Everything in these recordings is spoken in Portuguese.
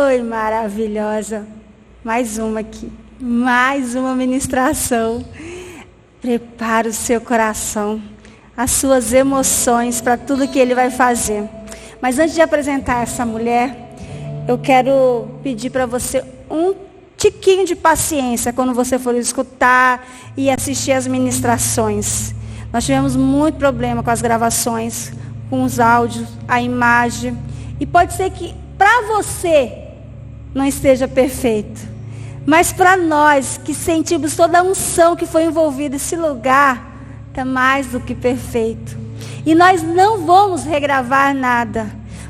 Oi, maravilhosa. Mais uma aqui. Mais uma ministração. Prepara o seu coração, as suas emoções para tudo que Ele vai fazer. Mas antes de apresentar essa mulher, eu quero pedir para você um tiquinho de paciência quando você for escutar e assistir as ministrações. Nós tivemos muito problema com as gravações, com os áudios, a imagem. E pode ser que para você não esteja perfeito. Mas para nós que sentimos toda a unção que foi envolvida nesse lugar, está mais do que perfeito. E nós não vamos regravar nada.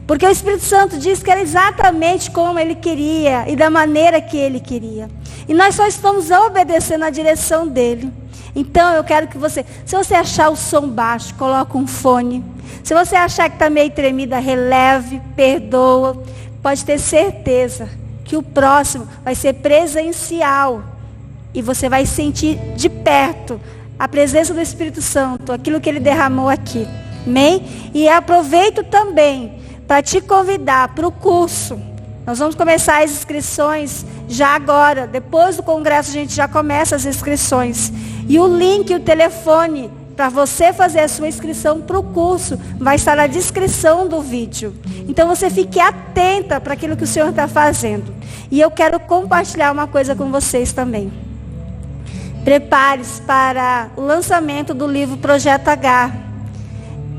Porque o Espírito Santo diz que era exatamente como Ele queria e da maneira que Ele queria. E nós só estamos obedecendo a direção dEle. Então eu quero que você, se você achar o som baixo, coloca um fone. Se você achar que está meio tremida, releve, perdoa. Pode ter certeza que o próximo vai ser presencial. E você vai sentir de perto a presença do Espírito Santo, aquilo que Ele derramou aqui. Amém? E aproveito também para te convidar para o curso. Nós vamos começar as inscrições já agora. Depois do congresso a gente já começa as inscrições. E o link, o telefone, para você fazer a sua inscrição para o curso, vai estar na descrição do vídeo. Então você fique atenta para aquilo que o Senhor está fazendo. E eu quero compartilhar uma coisa com vocês também. Prepare-se para o lançamento do livro Projeto H.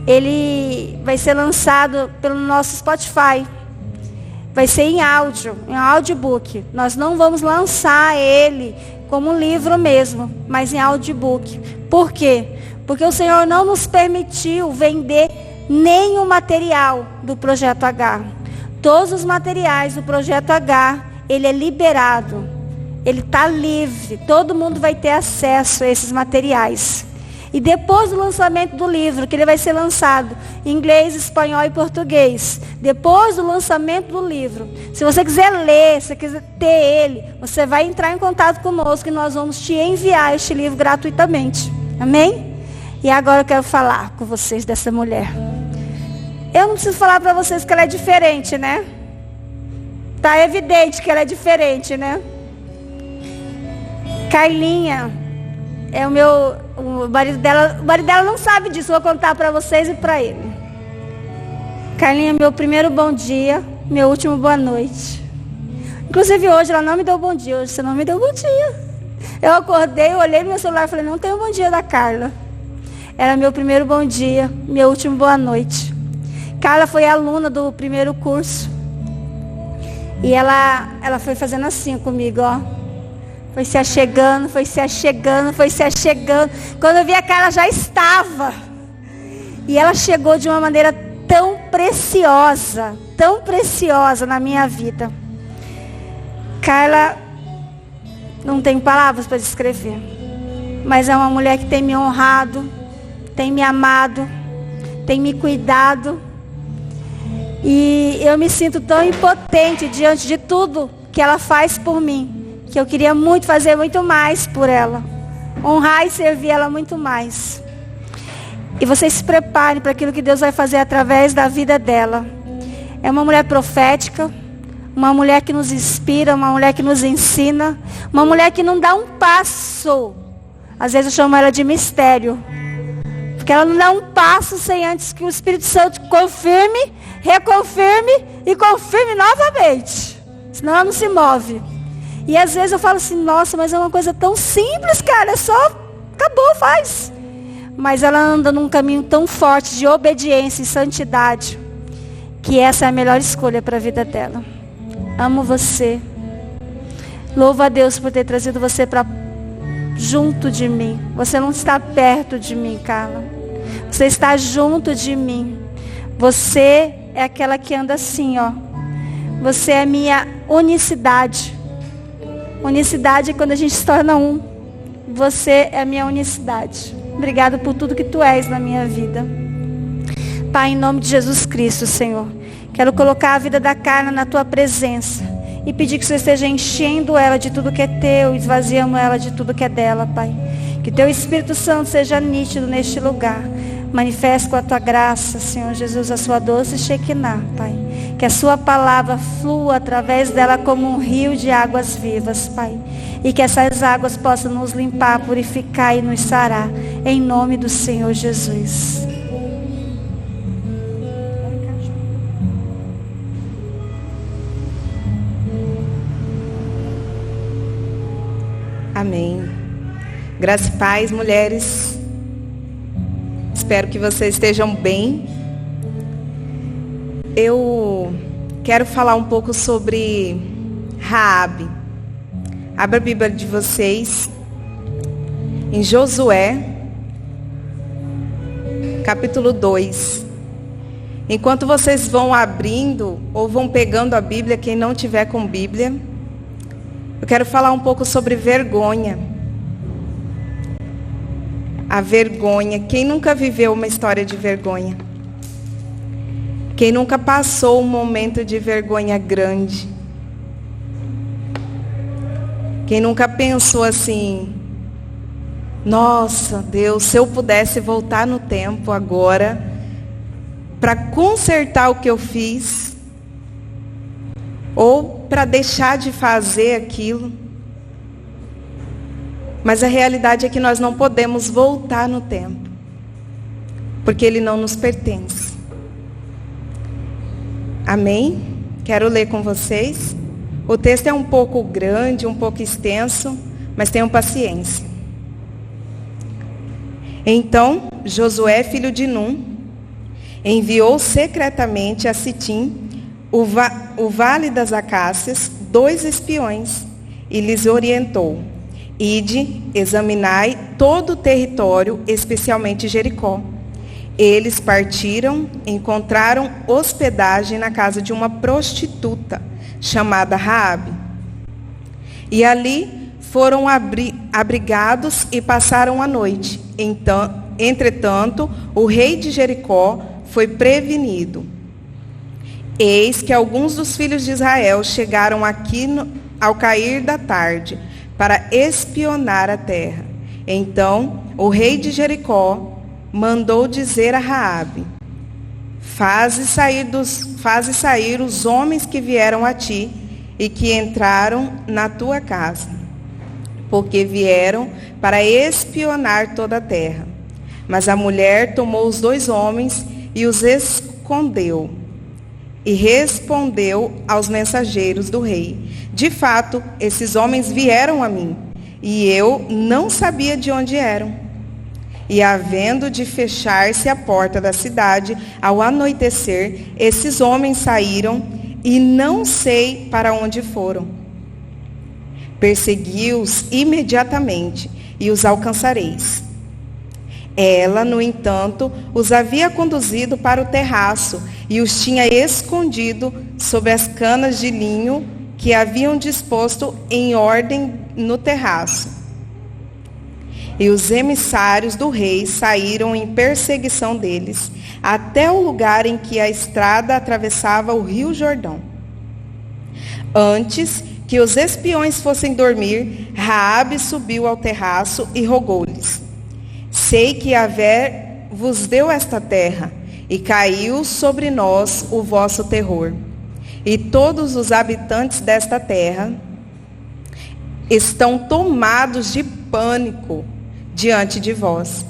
Ele vai ser lançado pelo nosso Spotify. Vai ser em áudio, em audiobook. Nós não vamos lançar ele como um livro mesmo, mas em audiobook. Por quê? Porque o Senhor não nos permitiu vender nenhum material do Projeto H. Todos os materiais do Projeto H, ele é liberado. Ele está livre. Todo mundo vai ter acesso a esses materiais. E depois do lançamento do livro, que ele vai ser lançado em inglês, espanhol e português. Depois do lançamento do livro, se você quiser ler, se você quiser ter ele, você vai entrar em contato conosco e nós vamos te enviar este livro gratuitamente. Amém? E agora eu quero falar com vocês dessa mulher. Eu não preciso falar para vocês que ela é diferente, né? Tá evidente que ela é diferente, né? Carlinha é o marido dela não sabe disso, vou contar para vocês e para ele. Carlinha, meu primeiro bom dia, meu último boa noite. Inclusive hoje ela não me deu bom dia, hoje você não me deu bom dia. Eu acordei, olhei no meu celular e falei, não tem um bom dia da Carla. Era meu primeiro bom dia, meu último boa noite. Carla foi aluna do primeiro curso. E ela foi fazendo assim comigo, ó. Foi se achegando, foi se achegando, foi se achegando. Quando eu vi a Carla já estava. E ela chegou de uma maneira tão preciosa na minha vida. Carla, não tenho palavras para descrever. Mas é uma mulher que tem me honrado, tem me amado, tem me cuidado. E eu me sinto tão impotente diante de tudo que ela faz por mim. Que eu queria muito fazer muito mais por ela. Honrar e servir ela muito mais. E vocês se preparem para aquilo que Deus vai fazer através da vida dela. É uma mulher profética. Uma mulher que nos inspira. Uma mulher que nos ensina. Uma mulher que não dá um passo. Às vezes eu chamo ela de mistério. Porque ela não dá um passo sem antes que o Espírito Santo confirme, reconfirme e confirme novamente. Senão ela não se move. E às vezes eu falo assim, nossa, mas é uma coisa tão simples, cara, é só, acabou, faz. Mas ela anda num caminho tão forte de obediência e santidade, que essa é a melhor escolha para a vida dela. Amo você. Louvo a Deus por ter trazido você para junto de mim. Você não está perto de mim, Carla. Você está junto de mim. Você é aquela que anda assim, ó. Você é minha unicidade. Unicidade é quando a gente se torna um. Você é a minha unicidade. Obrigada por tudo que tu és na minha vida. Pai, em nome de Jesus Cristo, Senhor, quero colocar a vida da Carla na tua presença e pedir que você esteja enchendo ela de tudo que é teu, esvaziando ela de tudo que é dela, Pai. Que teu Espírito Santo seja nítido neste lugar. Manifeste com a tua graça, Senhor Jesus, a sua doce Shekinah, Pai. Que a sua palavra flua através dela como um rio de águas vivas, Pai. E que essas águas possam nos limpar, purificar e nos sarar. Em nome do Senhor Jesus. Amém. Graça e paz, mulheres. Espero que vocês estejam bem. Eu quero falar um pouco sobre Raabe. Abra a Bíblia de vocês em Josué, capítulo 2. Enquanto vocês vão abrindo ou vão pegando a Bíblia, quem não tiver com Bíblia, eu quero falar um pouco sobre vergonha. A vergonha. Quem nunca viveu uma história de vergonha? Quem nunca passou um momento de vergonha grande? Quem nunca pensou assim: nossa, Deus, se eu pudesse voltar no tempo agora para consertar o que eu fiz, ou para deixar de fazer aquilo. Mas a realidade é que nós não podemos voltar no tempo, porque ele não nos pertence. Amém? Quero ler com vocês. O texto é um pouco grande, um pouco extenso, mas tenham paciência. Então, Josué, filho de Num, enviou secretamente a Sitim, o vale das Acácias, 2 espiões, e lhes orientou: ide, examinai todo o território, especialmente Jericó. Eles partiram, encontraram hospedagem na casa de uma prostituta, chamada Raabe. E ali foram abrigados e passaram a noite. Entretanto, o rei de Jericó foi prevenido. Eis que alguns dos filhos de Israel chegaram aqui ao cair da tarde para espionar a terra. Então, o rei de Jericó mandou dizer a Raabe: faze sair os homens que vieram a ti e que entraram na tua casa, porque vieram para espionar toda a terra. Mas a mulher tomou os 2 homens e os escondeu. E respondeu aos mensageiros do rei: de fato, esses homens vieram a mim, e eu não sabia de onde eram. E havendo de fechar-se a porta da cidade, ao anoitecer, esses homens saíram, e não sei para onde foram. Persegui-os imediatamente, e os alcançareis. Ela, no entanto, os havia conduzido para o terraço e os tinha escondido sob as canas de linho que haviam disposto em ordem no terraço. E os emissários do rei saíram em perseguição deles, até o lugar em que a estrada atravessava o rio Jordão. Antes que os espiões fossem dormir, Raabe subiu ao terraço e rogou-lhes: sei que Yahvé vos deu esta terra, e caiu sobre nós o vosso terror. E todos os habitantes desta terra estão tomados de pânico diante de vós,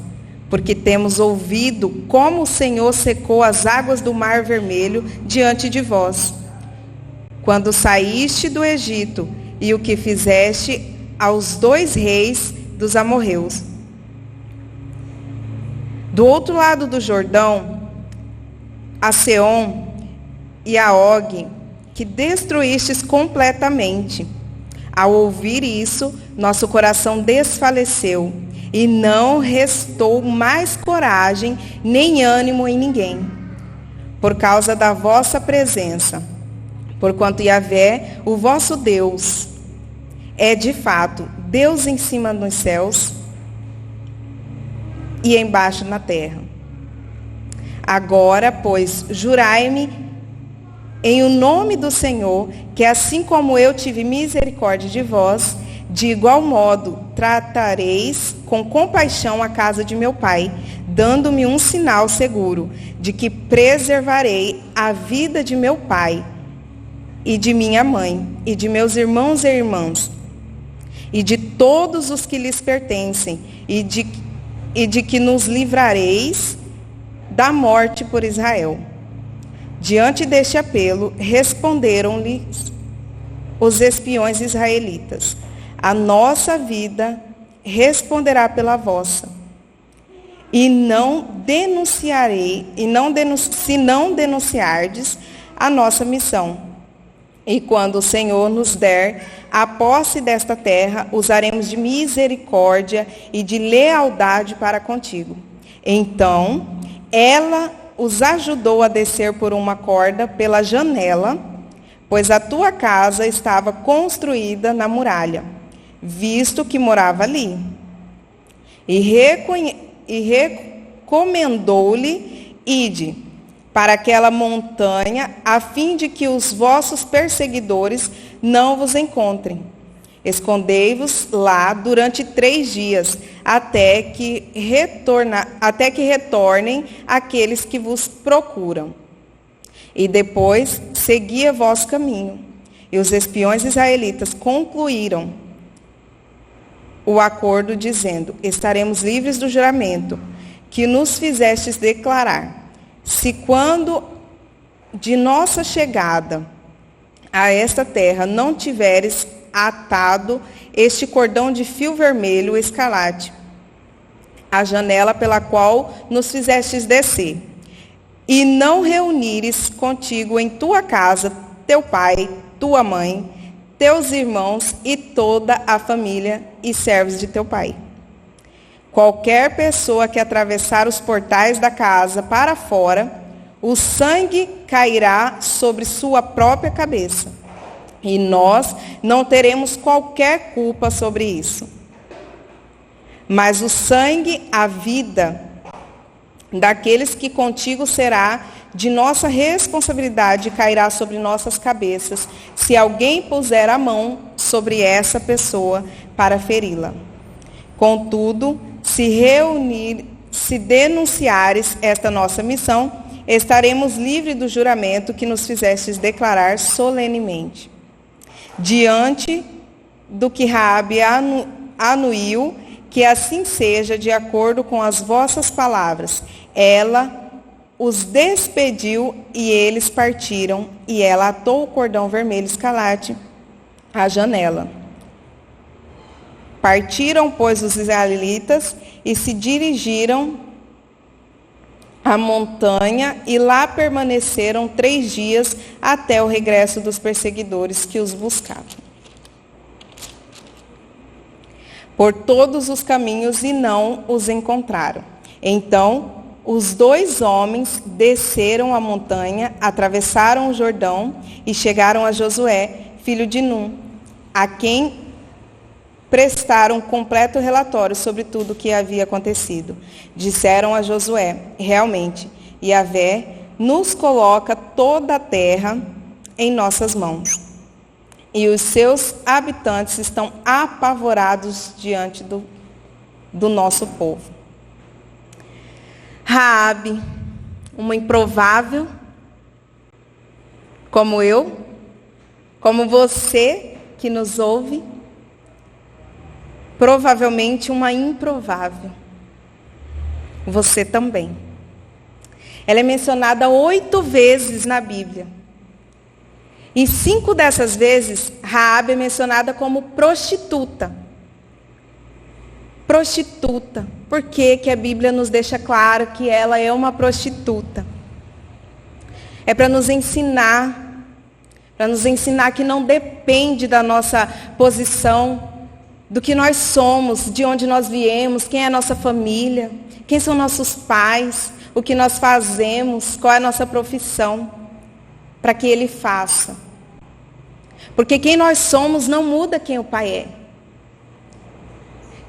porque temos ouvido como o Senhor secou as águas do Mar Vermelho diante de vós, quando saíste do Egito, e o que fizeste aos 2 reis dos amorreus. Do outro lado do Jordão, a Seom e a Og, que destruístes completamente. Ao ouvir isso, nosso coração desfaleceu, e não restou mais coragem nem ânimo em ninguém, por causa da vossa presença. Porquanto Yahvé, o vosso Deus, é de fato Deus em cima nos céus e embaixo na terra. Agora, pois, jurai-me em o nome do Senhor, que assim como eu tive misericórdia de vós, De igual modo, tratareis com compaixão a casa de meu pai, dando-me um sinal seguro de que preservarei a vida de meu pai e de minha mãe, e de meus irmãos e irmãs, e de todos os que lhes pertencem, e de que nos livrareis da morte por Israel. Diante deste apelo, responderam-lhe os espiões israelitas: a nossa vida responderá pela vossa, e se não denunciardes a nossa missão. E quando o Senhor nos der a posse desta terra, usaremos de misericórdia e de lealdade para contigo. Então, ela os ajudou a descer por uma corda pela janela, pois a tua casa estava construída na muralha, visto que morava ali. E recomendou-lhe: ide para aquela montanha, a fim de que os vossos perseguidores não vos encontrem. Escondei-vos lá durante 3 dias, até que retornem aqueles que vos procuram. E depois segui vosso caminho. E os espiões israelitas concluíram o acordo, dizendo: estaremos livres do juramento que nos fizestes declarar, se quando de nossa chegada a esta terra não tiveres atado este cordão de fio vermelho escarlate, a janela pela qual nos fizestes descer, e não reunires contigo em tua casa teu pai, tua mãe, teus irmãos e toda a família e servos de teu pai. Qualquer pessoa que atravessar os portais da casa para fora, o sangue cairá sobre sua própria cabeça, e nós não teremos qualquer culpa sobre isso. Mas o sangue, a vida daqueles que contigo será de nossa responsabilidade, cairá sobre nossas cabeças, se alguém puser a mão sobre essa pessoa para feri-la. Contudo, se denunciares esta nossa missão, estaremos livres do juramento que nos fizestes declarar solenemente. Diante do que Raabe anuiu, que assim seja, de acordo com as vossas palavras. Ela os despediu e eles partiram, e ela atou o cordão vermelho escarlate à janela. Partiram, pois, os israelitas e se dirigiram à montanha, e lá permaneceram 3 dias até o regresso dos perseguidores que os buscavam por todos os caminhos, e não os encontraram. Então os 2 homens desceram a montanha, atravessaram o Jordão e chegaram a Josué, filho de Num, a quem prestaram completo relatório sobre tudo o que havia acontecido. Disseram a Josué: realmente, Yahvé nos coloca toda a terra em nossas mãos, e os seus habitantes estão apavorados diante do nosso povo. Raabe, uma improvável, como eu, como você que nos ouve, provavelmente uma improvável. Você também. Ela é mencionada 8 vezes na Bíblia. E 5 dessas vezes, Raabe é mencionada como prostituta. Prostituta. Por que que a Bíblia nos deixa claro que ela é uma prostituta? É para nos ensinar que não depende da nossa posição, do que nós somos, de onde nós viemos, quem é a nossa família, quem são nossos pais, o que nós fazemos, qual é a nossa profissão, para que Ele faça. Porque quem nós somos não muda quem o Pai é.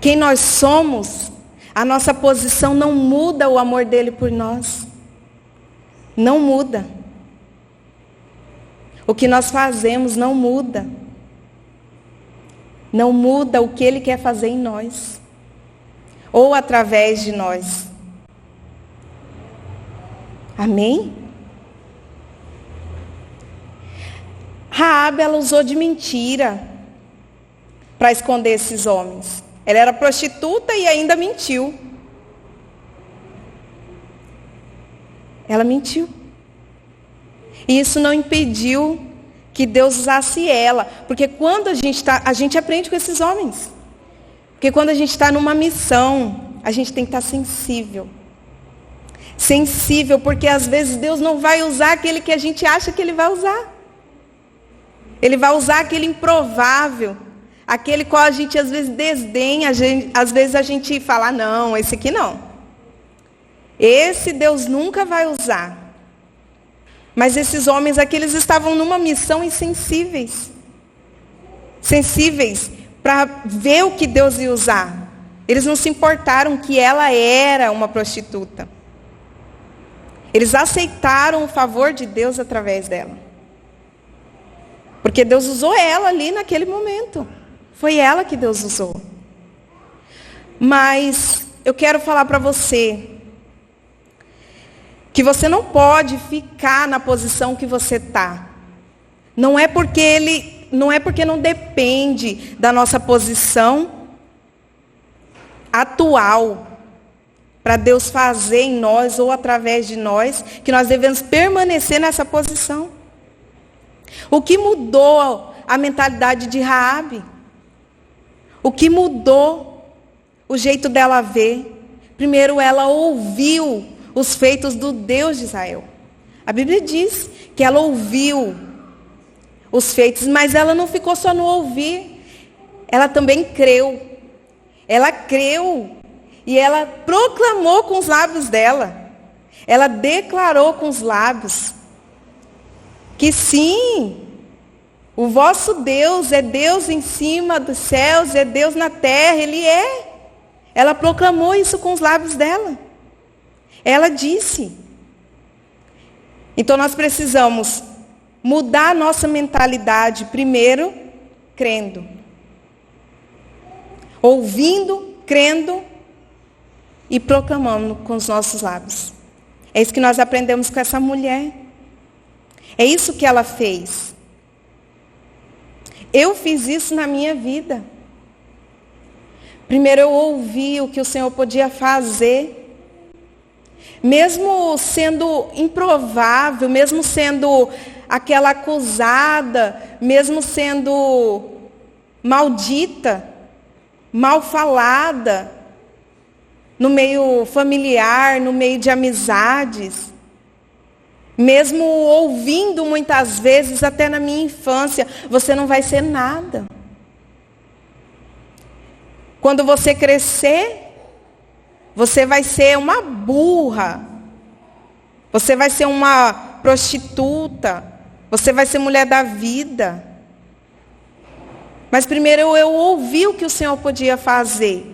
Quem nós somos, a nossa posição não muda o amor dele por nós. Não muda. O que nós fazemos não muda. não muda o que Ele quer fazer em nós, ou através de nós. Amém? Raabe, ela usou de mentira para esconder esses homens. Ela era prostituta e ainda mentiu. Ela mentiu. E isso não impediu que Deus usasse ela. Porque quando a gente aprende com esses homens. Porque quando a gente está numa missão, a gente tem que estar sensível. Sensível, porque às vezes Deus não vai usar aquele que a gente acha que Ele vai usar. Ele vai usar aquele improvável. Aquele qual a gente às vezes desdenha. Às vezes a gente fala, não, esse aqui não. Esse Deus nunca vai usar. Mas esses homens aqui, eles estavam numa missão insensíveis. Sensíveis para ver o que Deus ia usar. Eles não se importaram que ela era uma prostituta. Eles aceitaram o favor de Deus através dela. Porque Deus usou ela ali naquele momento. Foi ela que Deus usou. Mas eu quero falar para você que você não pode ficar na posição que você está. Não é porque não depende da nossa posição atual para Deus fazer em nós ou através de nós que nós devemos permanecer nessa posição. O que mudou a mentalidade de Raabe? O que mudou o jeito dela ver? Primeiro, ela ouviu os feitos do Deus de Israel. A Bíblia diz que ela ouviu os feitos, mas ela não ficou só no ouvir. Ela também creu. Ela creu e ela proclamou com os lábios dela. Ela declarou com os lábios que sim, o vosso Deus é Deus em cima dos céus, é Deus na terra, Ele é. Ela proclamou isso com os lábios dela. Ela disse. Então nós precisamos mudar a nossa mentalidade, primeiro, crendo. Ouvindo, crendo e proclamando com os nossos lábios. É isso que nós aprendemos com essa mulher. É isso que ela fez. Eu fiz isso na minha vida. Primeiro eu ouvi o que o Senhor podia fazer. Mesmo sendo improvável, mesmo sendo aquela acusada, mesmo sendo maldita, mal falada, no meio familiar, no meio de amizades, mesmo ouvindo muitas vezes, até na minha infância, você não vai ser nada. Quando você crescer, você vai ser uma burra. Você vai ser uma prostituta. Você vai ser mulher da vida. Mas primeiro eu ouvi o que o Senhor podia fazer.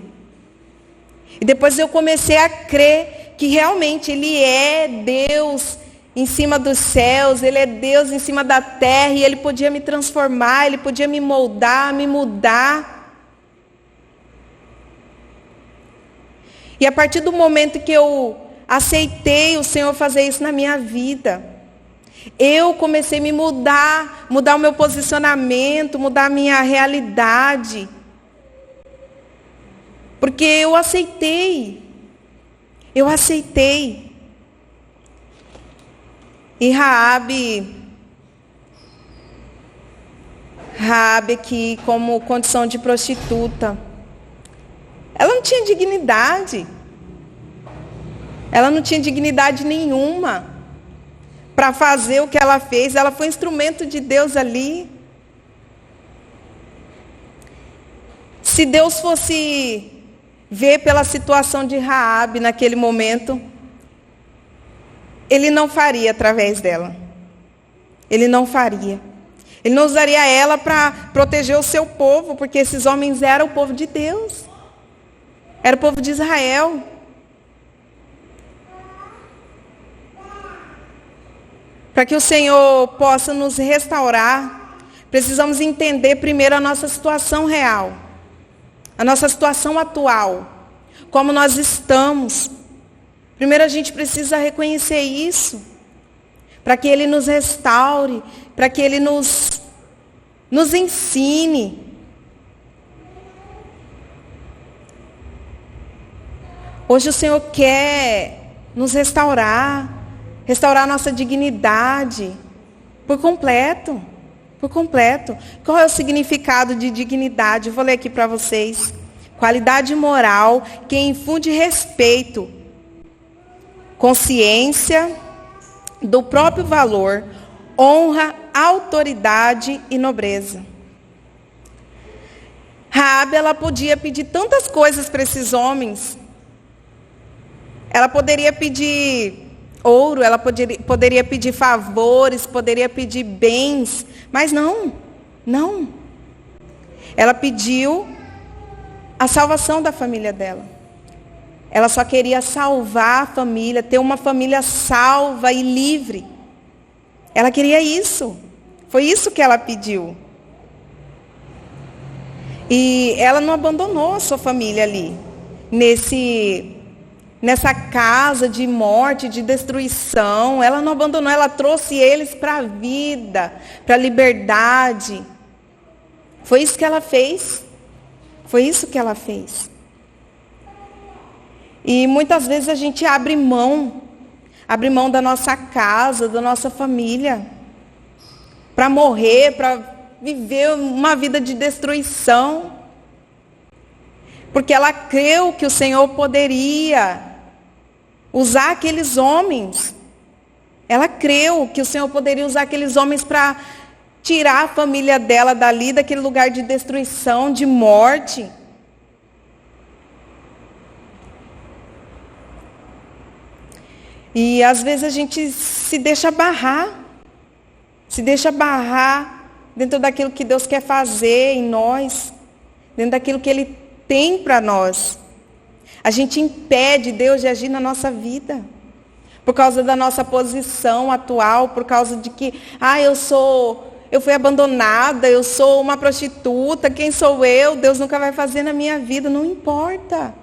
E depois eu comecei a crer que realmente Ele é Deus em cima dos céus. Ele é Deus em cima da terra. E Ele podia me transformar. Ele podia me moldar, me mudar. E a partir do momento que eu aceitei o Senhor fazer isso na minha vida, eu comecei a me mudar o meu posicionamento, mudar a minha realidade. Porque eu aceitei. E Raabe aqui como condição de prostituta, ela não tinha dignidade. Ela não tinha dignidade nenhuma para fazer o que ela fez. Ela foi instrumento de Deus ali. Se Deus fosse ver pela situação de Raabe naquele momento, Ele não faria através dela. Ele não faria. Ele não usaria ela para proteger o seu povo, porque esses homens eram o povo de Deus. Era o povo de Israel. Para que o Senhor possa nos restaurar, precisamos entender primeiro a nossa situação real, a nossa situação atual, como nós estamos. Primeiro a gente precisa reconhecer isso, para que Ele nos restaure, para que Ele nos ensine. Hoje o Senhor quer nos restaurar a nossa dignidade por completo, por completo. Qual é o significado de dignidade? Eu vou ler aqui para vocês. Qualidade moral que infunde respeito, consciência do próprio valor, honra, autoridade e nobreza. Raabe, ela podia pedir tantas coisas para esses homens. Ela poderia pedir ouro, ela poderia pedir favores, poderia pedir bens, mas não. Ela pediu a salvação da família dela. Ela só queria salvar a família, ter uma família salva e livre. Ela queria isso. Foi isso que ela pediu. E ela não abandonou a sua família ali, nessa casa de morte, de destruição. Ela não abandonou, ela trouxe eles para a vida, para a liberdade. Foi isso que ela fez. Foi isso que ela fez. E muitas vezes a gente abre mão da nossa casa, da nossa família, para morrer, para viver uma vida de destruição. Porque ela creu que o Senhor poderia usar aqueles homens. Ela creu que o Senhor poderia usar aqueles homens para tirar a família dela dali, daquele lugar de destruição, de morte. E às vezes a gente se deixa barrar dentro daquilo que Deus quer fazer em nós, dentro daquilo que Ele tem para nós. A gente impede Deus de agir na nossa vida, por causa da nossa posição atual, por causa de que, eu fui abandonada, eu sou uma prostituta, quem sou eu? Deus nunca vai fazer na minha vida. Não importa.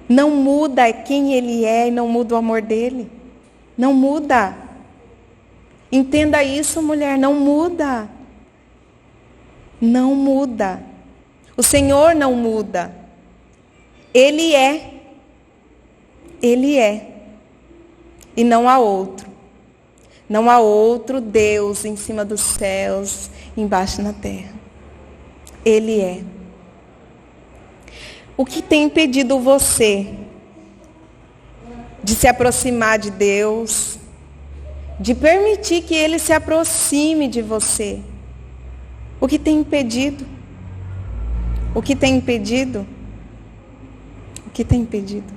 Não muda quem Ele é e não muda o amor dEle. Não muda. Entenda isso, mulher, não muda. Não muda. O Senhor não muda. Ele é. Ele é. E não há outro. Não há outro Deus em cima dos céus, embaixo na terra. Ele é. O que tem impedido você de se aproximar de Deus, de permitir que Ele se aproxime de você? O que tem impedido? O que tem impedido? O que tem impedido?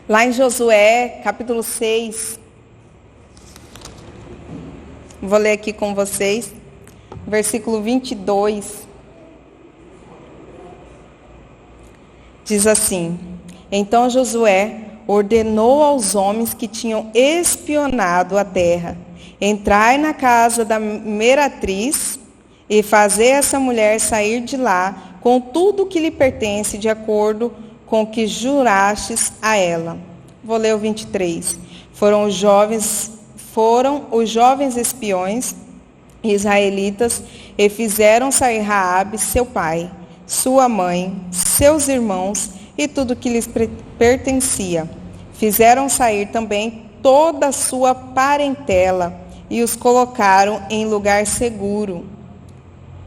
Lá em Josué, capítulo 6, vou ler aqui com vocês, versículo 22. Diz assim: Então Josué ordenou aos homens que tinham espionado a terra: entrai na casa da meretriz e fazer essa mulher sair de lá com tudo que lhe pertence, de acordo com o que jurastes a ela. Vou ler o 23. Foram os jovens espiões israelitas e fizeram sair Raabe, seu pai, sua mãe, seus irmãos e tudo que lhes pertencia. Fizeram sair também toda a sua parentela e os colocaram em lugar seguro,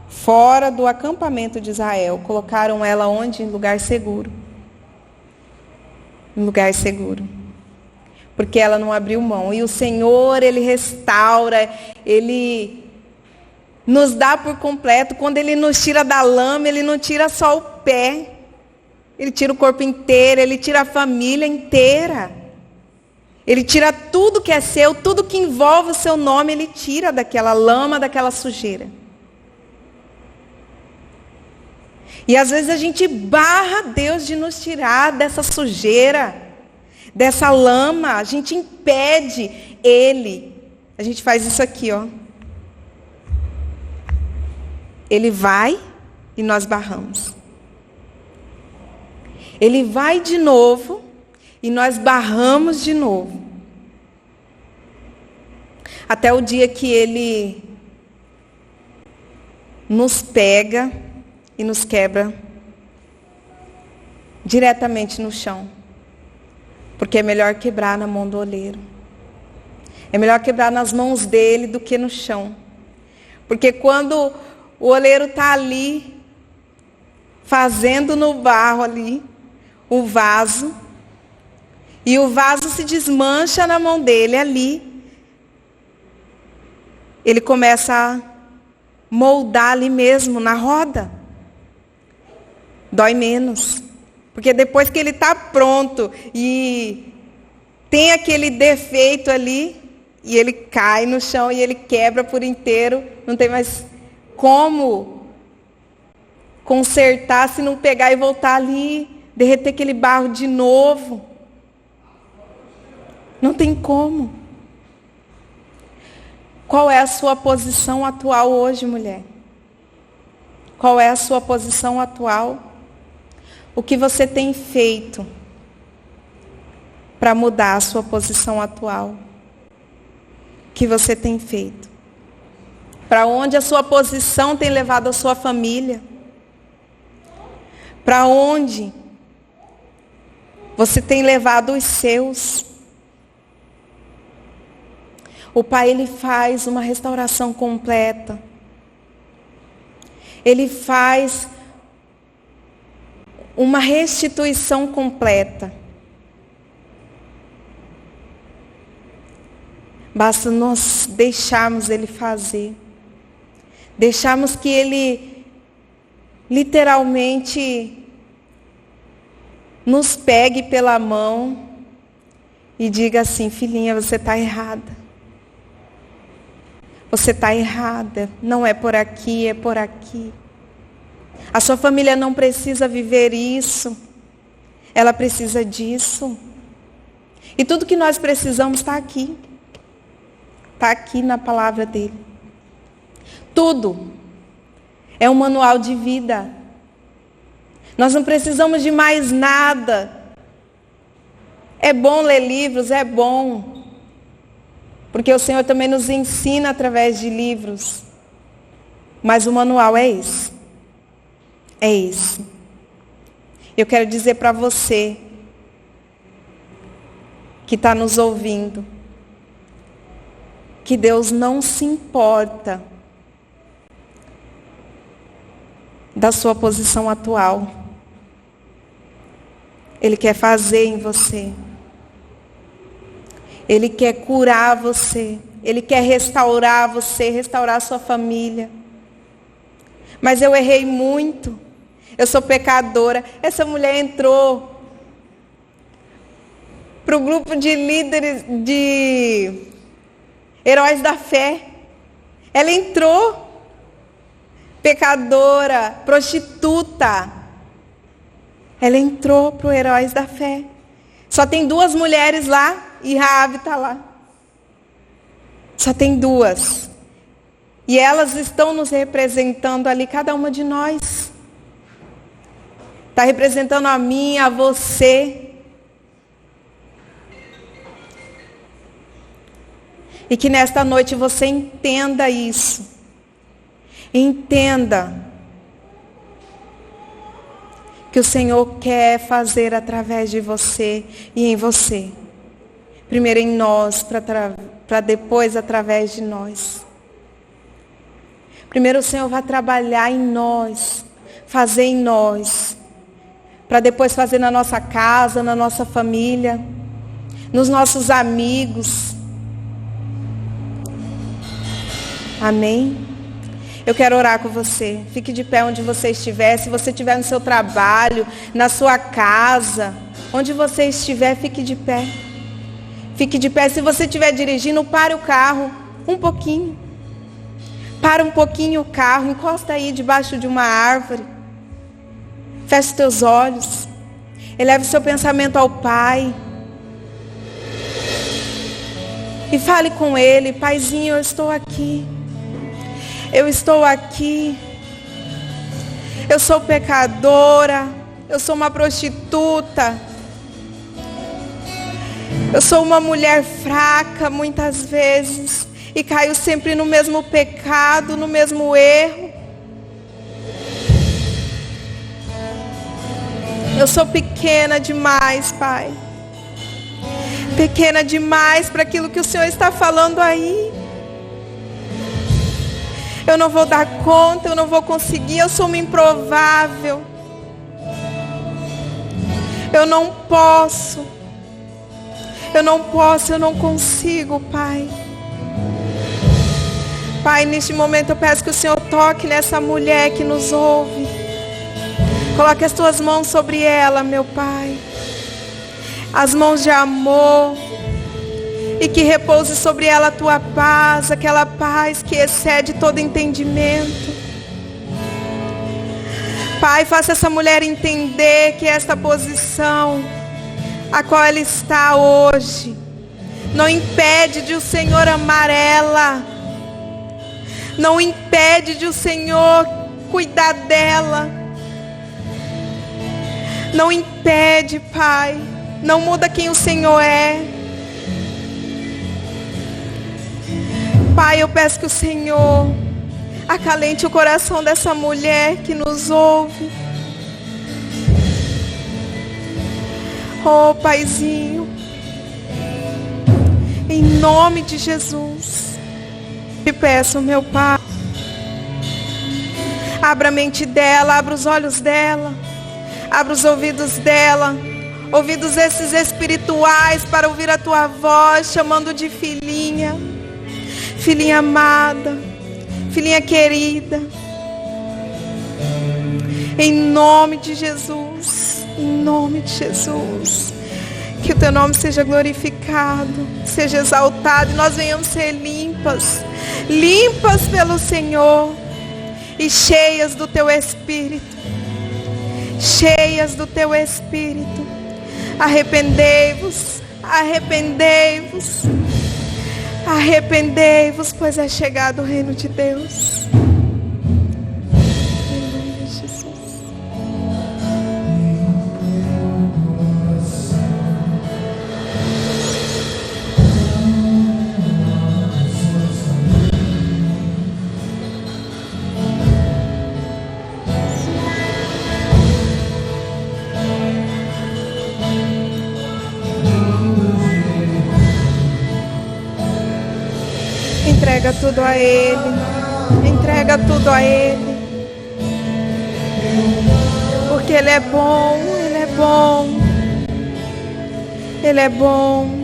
fora do acampamento de Israel. Colocaram ela onde? Em lugar seguro. Em lugar seguro. Porque ela não abriu mão. E o Senhor, Ele restaura, Ele nos dá por completo. Quando Ele nos tira da lama, Ele não tira só o pé. Ele tira o corpo inteiro, Ele tira a família inteira. Ele tira tudo que é seu, tudo que envolve o seu nome, Ele tira daquela lama, daquela sujeira. E às vezes a gente barra Deus de nos tirar dessa sujeira, dessa lama, a gente impede ele. A gente faz isso aqui, ó. Ele vai e nós barramos. Ele vai de novo e nós barramos de novo. Até o dia que ele nos pega e nos quebra diretamente no chão. Porque é melhor quebrar na mão do oleiro. É melhor quebrar nas mãos dele do que no chão. Porque quando o oleiro está ali, fazendo no barro ali, o vaso, e o vaso se desmancha na mão dele ali, ele começa a moldar ali mesmo, na roda. Dói menos. Porque depois que ele está pronto e tem aquele defeito ali, e ele cai no chão e ele quebra por inteiro, não tem mais como consertar se não pegar e voltar ali, derreter aquele barro de novo. Não tem como. Qual é a sua posição atual hoje, mulher? Qual é a sua posição atual? O que você tem feito para mudar a sua posição atual? O que você tem feito? Para onde a sua posição tem levado a sua família? Para onde você tem levado os seus? O Pai, Ele faz uma restauração completa. Ele faz uma restituição completa. Basta nós deixarmos Ele fazer. Deixarmos que Ele literalmente nos pegue pela mão e diga assim: filhinha, você está errada. Você está errada. Não é por aqui, é por aqui. A sua família não precisa viver isso. Ela precisa disso. E tudo que nós precisamos está aqui. Está aqui na palavra dele. Tudo. É um manual de vida. Nós não precisamos de mais nada. É bom ler livros, é bom. Porque o Senhor também nos ensina através de livros. Mas o manual é esse. É esse. Eu quero dizer para você que está nos ouvindo, que Deus não se importa da sua posição atual. Ele quer fazer em você. Ele quer curar você. Ele quer restaurar você, restaurar a sua família. Mas eu errei muito. Eu sou pecadora. Essa mulher entrou para o grupo de líderes, de heróis da fé. Ela entrou. Pecadora, prostituta. Ela entrou para o Heróis da Fé. Só tem 2 mulheres lá e Raabe está lá. Só tem 2. E elas estão nos representando ali, cada uma de nós. Está representando a mim, a você. E que nesta noite você entenda isso. Entenda que o Senhor quer fazer através de você e em você. Primeiro em nós, para depois através de nós. Primeiro o Senhor vai trabalhar em nós, fazer em nós, para depois fazer na nossa casa, na nossa família, nos nossos amigos. Amém? Eu quero orar com você. Fique de pé onde você estiver. Se você estiver no seu trabalho, na sua casa, onde você estiver, fique de pé. Fique de pé. Se você estiver dirigindo, pare o carro um pouquinho. Para um pouquinho o carro, encosta aí debaixo de uma árvore. Feche os teus olhos. Eleve o seu pensamento ao Pai. E fale com Ele: Paizinho, eu estou aqui. Eu estou aqui. Eu sou pecadora. Eu sou uma prostituta. Eu sou uma mulher fraca muitas vezes. E caio sempre no mesmo pecado, no mesmo erro. Eu sou pequena demais, Pai. Pequena demais para aquilo que o Senhor está falando aí. Eu não vou dar conta, eu não vou conseguir, eu sou uma improvável. Eu não posso, eu não consigo, Pai. Pai, neste momento eu peço que o Senhor toque nessa mulher que nos ouve. Coloque as tuas mãos sobre ela, meu Pai. As mãos de amor. E que repouse sobre ela a tua paz, aquela paz que excede todo entendimento. Pai, faça essa mulher entender que esta posição a qual ela está hoje não impede de o Senhor amar ela. Não impede de o Senhor cuidar dela. Não impede, Pai. Não muda quem o Senhor é. Pai, eu peço que o Senhor acalente o coração dessa mulher que nos ouve. Oh, Paizinho, em nome de Jesus, te peço, meu Pai, abra a mente dela, abra os olhos dela, abra os ouvidos dela, ouvidos esses espirituais para ouvir a tua voz, chamando de filhinha, filhinha amada, filhinha querida, em nome de Jesus, em nome de Jesus, que o teu nome seja glorificado, seja exaltado, e nós venhamos ser limpas, limpas pelo Senhor, e cheias do teu Espírito, cheias do teu Espírito. Arrependei-vos, arrependei-vos, arrependei-vos, pois é chegado o reino de Deus. Em nome de Jesus. Entrega tudo a Ele, entrega tudo a Ele, porque Ele é bom, Ele é bom, Ele é bom.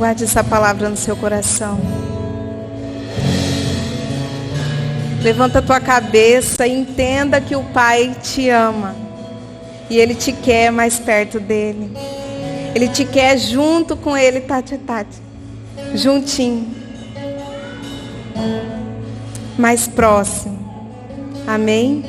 Guarde essa palavra no seu coração. Levanta a tua cabeça e entenda que o Pai te ama. E Ele te quer mais perto dEle. Ele te quer junto com Ele, Tati. Juntinho. Mais próximo. Amém?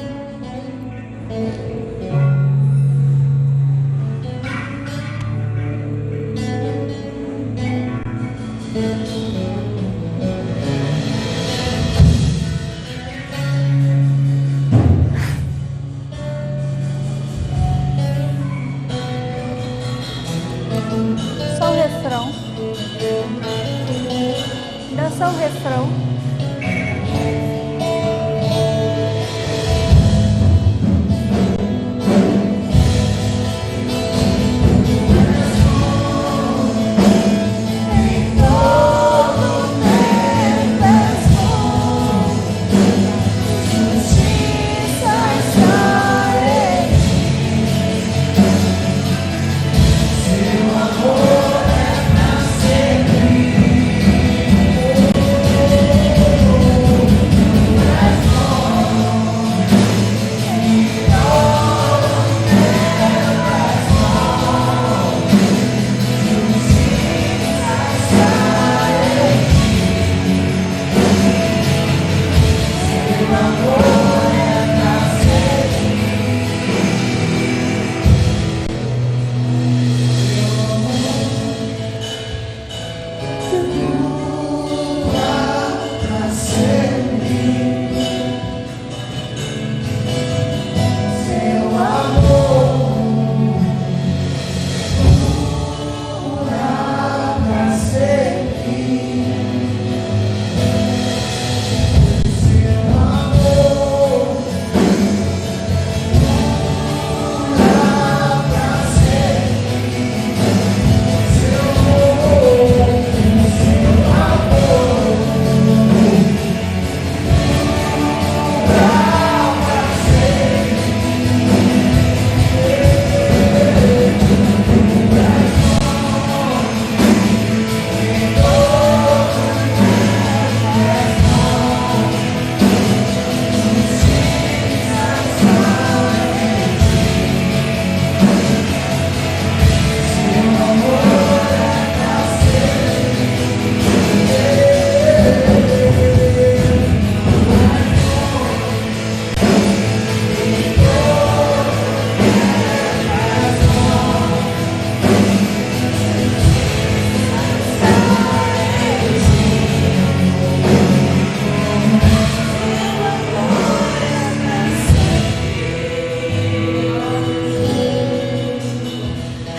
Só o refrão. Dá só o refrão.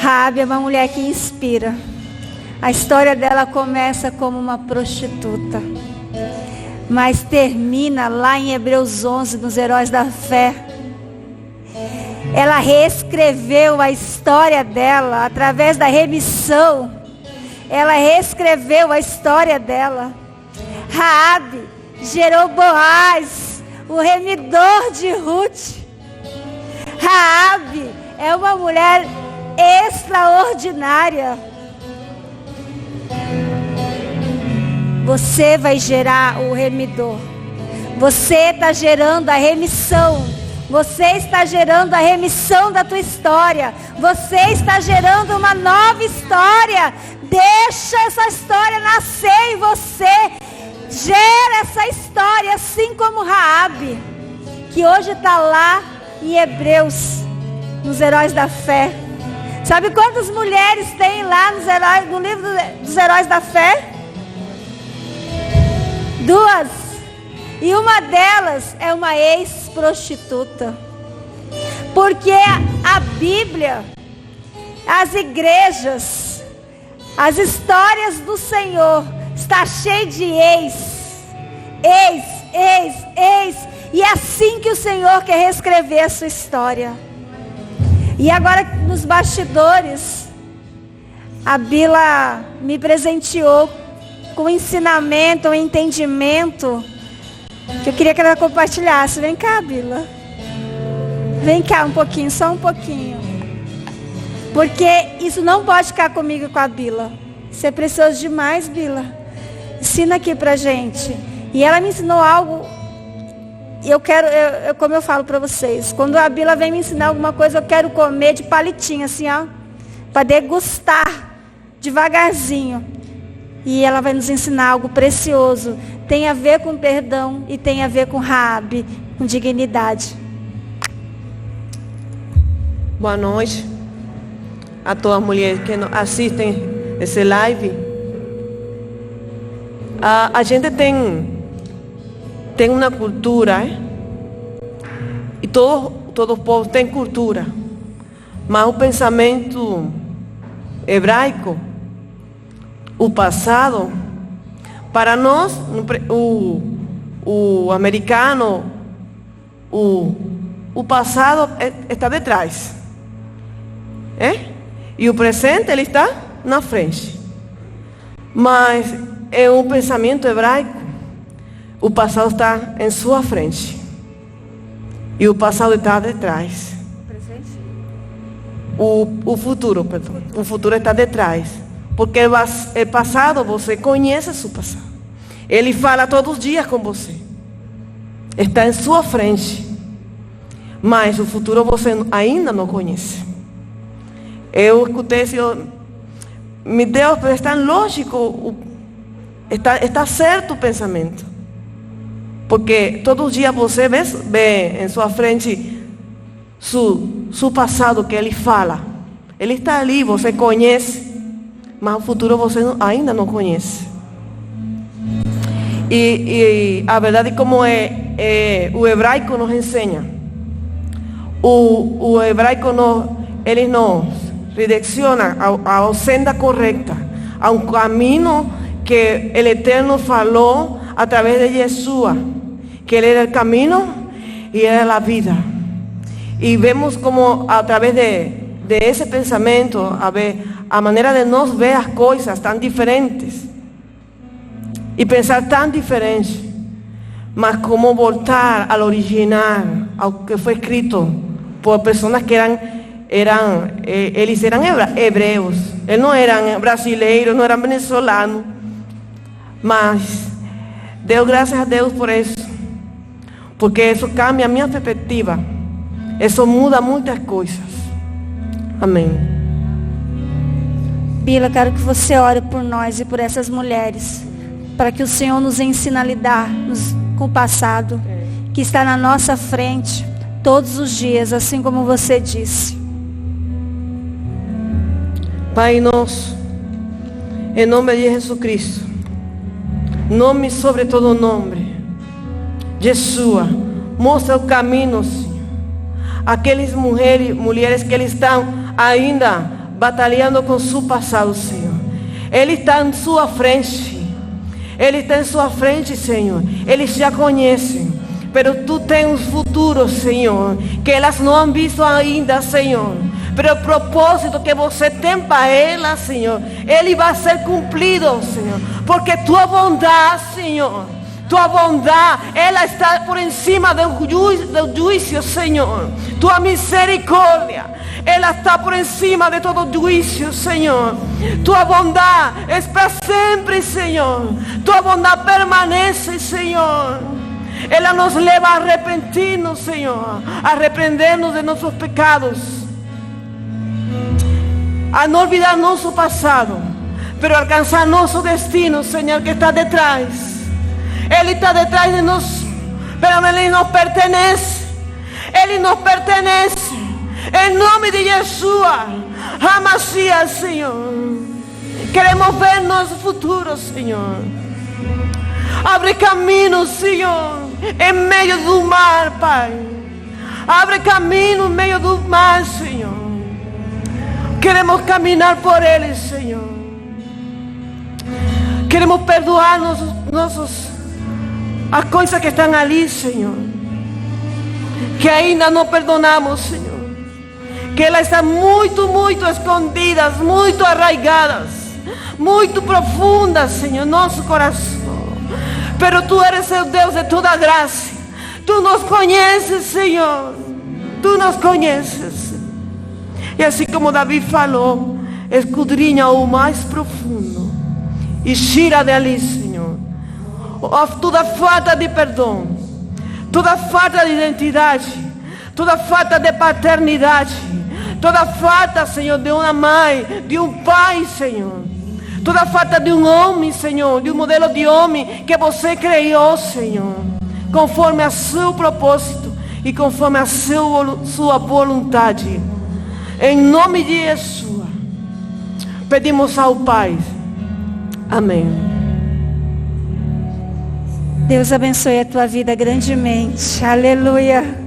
Raabe é uma mulher que inspira. A história dela começa como uma prostituta, mas termina lá em Hebreus 11, nos heróis da fé. Ela reescreveu a história dela através da remissão. Ela reescreveu a história dela. Raabe gerou Boaz, o remidor de Ruth. Raabe é uma mulher extraordinária. Você vai gerar o remidor. Você está gerando a remissão. Você está gerando a remissão da tua história. Você está gerando uma nova história. Deixa essa história nascer em você. Gera essa história, assim como Raabe, que hoje está lá em Hebreus, nos heróis da fé. Sabe quantas mulheres tem lá no livro dos heróis da fé? 2. E uma delas é uma ex-prostituta. Porque a Bíblia, as igrejas, as histórias do Senhor está cheio de ex. E é assim que o Senhor quer reescrever a sua história. E agora nos bastidores, a Bila me presenteou com um ensinamento, um entendimento, que eu queria que ela compartilhasse. Vem cá, Bila. Vem cá um pouquinho, só um pouquinho. Porque isso não pode ficar comigo e com a Bila. Isso é precioso demais, Bila. Ensina aqui pra gente. E ela me ensinou algo. E como eu falo pra vocês, quando a Bila vem me ensinar alguma coisa, eu quero comer de palitinho, assim, ó. Pra degustar devagarzinho. E ela vai nos ensinar algo precioso. Tem a ver com perdão e tem a ver com Raabe, com dignidade. Boa noite a todas as mulheres que assistem esse live. A gente tem uma cultura, e todo povo tem cultura, mas o pensamento hebraico, o passado, para nós, o americano, o passado está detrás, e o presente ele está na frente. Mas em um pensamento hebraico, o passado está em sua frente e o passado está detrás. O futuro está detrás, porque o passado você conhece seu passado. Ele fala todos os dias com você. Está em sua frente, mas o futuro você ainda não conhece. Eu escutei isso, meu Deus, mas está lógico, está certo o pensamento. Porque todos os dias você vê em sua frente seu passado que ele fala. Ele está ali, você conhece, mas o futuro você ainda não conhece. E a verdade como o hebraico nos ensina. O hebraico ele nos redireciona a senda correta, a um caminho que o Eterno falou a través de Yeshua, que Ele era o caminho e era a vida. E vemos como a través de esse pensamento, a maneira de nós ver as coisas tão diferentes e pensar tão diferente, mas como voltar ao original, ao que foi escrito por pessoas que eles eram hebreus, eles não eram brasileiros, não eram venezuelanos, mas deu graças a Deus por isso, porque isso cambia a minha perspectiva, isso muda muitas coisas. Amém. Bila, quero que você ore por nós e por essas mulheres, para que o Senhor nos ensine a lidar com o passado, que está na nossa frente todos os dias, assim como você disse. Pai nosso, em nome de Jesus Cristo, nome sobre todo nome, Yeshua, mostra o caminho, Senhor. Aquelas mulheres que eles estão ainda batalhando com seu passado, Senhor. Ele está em sua frente. Ele está em sua frente, Senhor. Eles já conhecem. Mas tu tens um futuro, Senhor, que elas não han visto ainda, Senhor. Mas o propósito que você tem para elas, Senhor, ele vai ser cumprido, Senhor. Porque tua bondade, Senhor, tua bondade, ela está por cima do juízo, Senhor. Tua misericórdia, ela está por cima de todo juízo, Senhor. Tua bondade é para sempre, Senhor. Tua bondade permanece, Senhor. Ela nos leva a arrepentir-nos, Senhor, a arrepender-nos de nossos pecados, a não olvidar nosso passado, mas alcançar nosso destino, Senhor, que está detrás. Ele está detrás de nós, mas Ele nos pertenece. Ele nos pertenece. Em nome de Yeshua, HaMashiach, Senhor. Queremos ver nosso futuro, Senhor. Abre caminho, Senhor, em meio do mar, Pai. Abre caminho em meio do mar, Senhor. Queremos caminhar por Ele, Senhor. Queremos perdoar as coisas que estão ali, Senhor, que ainda não perdonamos, Senhor. Que elas estão muito, muito escondidas, muito arraigadas, muito profundas, Senhor, nosso coração. Pero Tu eres o Deus de toda graça. Tu nos conheces, Senhor. Tu nos conheces. E assim como Davi falou, escudrinha o mais profundo e tira dali, Senhor, toda falta de perdão, toda falta de identidade, toda falta de paternidade, toda falta, Senhor, de uma mãe, de um pai, Senhor, toda falta de um homem, Senhor, de um modelo de homem que você criou, Senhor, conforme a seu propósito e conforme a sua vontade. Em nome de Jesus, pedimos ao Pai. Amém. Deus abençoe a tua vida grandemente. Aleluia.